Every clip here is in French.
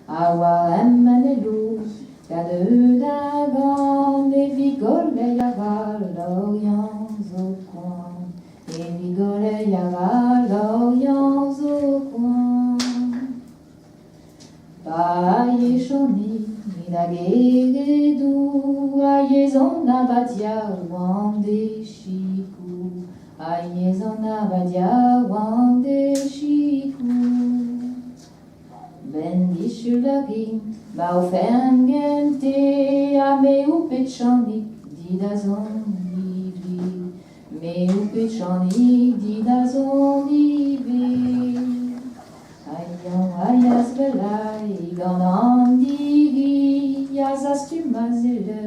Awaremmanelu, Gade d'avant, et vigole yara l'Orient au coin, et vigole yara l'Orient au coin. Aïe choni, minagedou, aïe zon abadia wande chikou, aïe zon abadia wande chikou. Ben dishulagin, maufengente, a meu pechanik, didazon divi, meu pechanik, didazon divi. Ayan ayas belay, ganan digi, yazas tu mazele,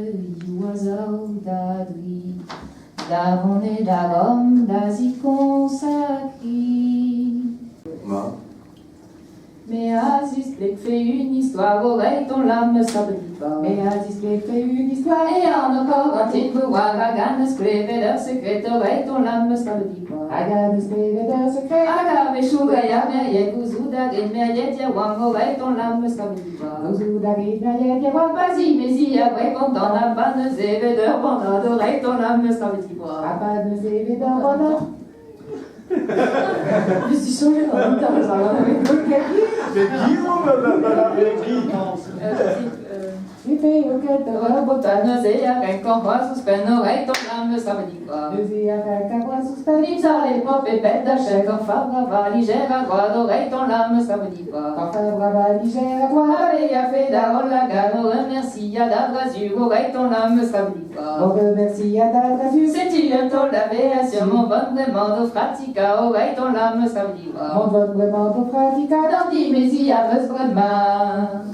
yuazau dadri, davon et darom, dazikon sakri. Mais Aziz fait une histoire, oreille ton lame, ça ne dit pas. Mais Aziz fait une histoire, et en encore un petit peu, Aganes crève leur secret, oreille ton lame, ça ne dit pas. Aganes crève leur secret, Agave chougaya, merye, gouzouda, merye, diawang, oreille ton lame, ça ne dit pas. Gouzouda, merye, diawang, vas-y, mais y a vrai qu'on t'en a pas de zévé d'heure, bonheur, oreille ton lame, ça ne dit pas. Pas de zévé d'heure, bonheur. Je suis changée dans l'intervalle avec le clavier. Mais Guillaume, Tu fais auquel te rebotane, c'est avec qu'on voit sous peine, oreille ton âme, ça me dit quoi? C'est avec un voix sous peine, il sort les pop et pète d'achet, quand fa brava, ligère à droite, oreille ton âme, ça me dit quoi? Quand fa brava, ligère à droite, et a fait d'arol la gamme, remercie à d'adrazur, oreille ton âme, ça me dit quoi? Oh, remercie à d'adrazur, c'est-il un tol d'avéation, mon bon vraiment de pratica, oreille ton âme, ça me dit quoi? Mon bon vraiment de pratica, d'ordi, mais y a vraiment.